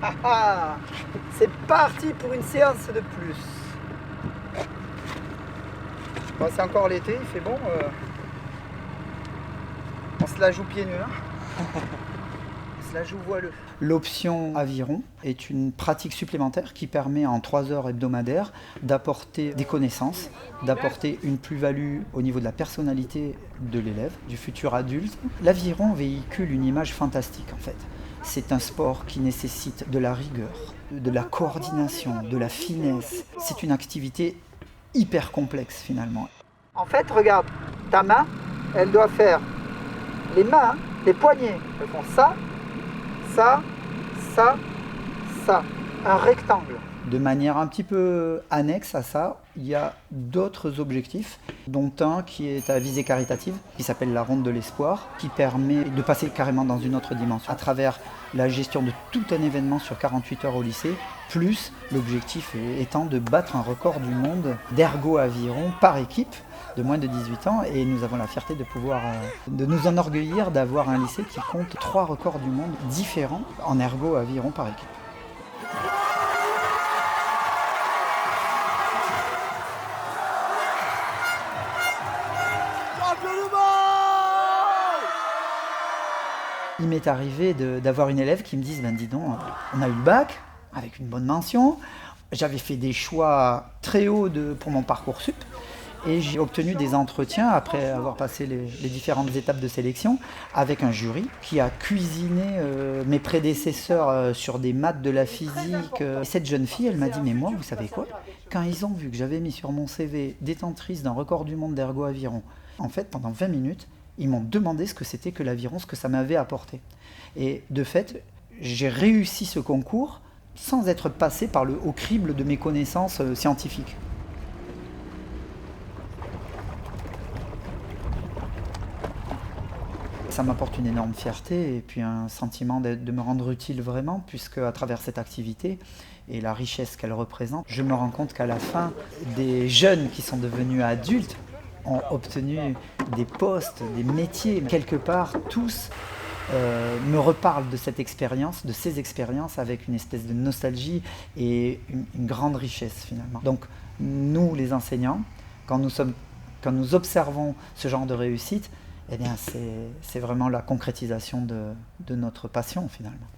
Ah ah, c'est parti pour une séance de plus. Bon, c'est encore l'été, il fait bon. On se la joue pieds nus. Hein. On se la joue voileux. L'option aviron est une pratique supplémentaire qui permet en 3 heures hebdomadaires d'apporter des connaissances, d'apporter une plus-value au niveau de la personnalité de l'élève, du futur adulte. L'aviron véhicule une image fantastique en fait. C'est un sport qui nécessite de la rigueur, de la coordination, de la finesse. C'est une activité hyper complexe finalement. En fait, regarde, ta main, elle doit faire les mains, les poignets, elles font ça, ça, ça, ça. Un rectangle. De manière un petit peu annexe à ça, il y a d'autres objectifs, dont un qui est à visée caritative, qui s'appelle la Ronde de l'Espoir, qui permet de passer carrément dans une autre dimension, à travers la gestion de tout un événement sur 48 heures au lycée, plus l'objectif étant de battre un record du monde d'ergo-aviron par équipe, de moins de 18 ans, et nous avons la fierté de pouvoir de nous enorgueillir d'avoir un lycée qui compte 3 records du monde différents en ergo-aviron par équipe. Il m'est arrivé d'avoir une élève qui me dise, ben dis donc, on a eu le bac avec une bonne mention, j'avais fait des choix très hauts pour mon Parcoursup, et j'ai obtenu des entretiens après avoir passé les différentes étapes de sélection avec un jury qui a cuisiné mes prédécesseurs sur des maths de la physique. Et cette jeune fille, elle m'a dit, mais moi, vous savez quoi? Quand ils ont vu que j'avais mis sur mon CV détentrice d'un record du monde d'ergo-aviron, en fait, pendant 20 minutes, ils m'ont demandé ce que c'était que l'aviron, ce que ça m'avait apporté. Et de fait, j'ai réussi ce concours sans être passé par le haut crible de mes connaissances scientifiques. Ça m'apporte une énorme fierté et puis un sentiment de me rendre utile vraiment, puisque à travers cette activité et la richesse qu'elle représente, je me rends compte qu'à la fin, des jeunes qui sont devenus adultes ont obtenu des postes, des métiers. Quelque part, tous me reparlent de cette expérience, de ces expériences avec une espèce de nostalgie et une grande richesse finalement. Donc nous, les enseignants, quand nous observons ce genre de réussite, eh bien, c'est vraiment la concrétisation de notre passion finalement.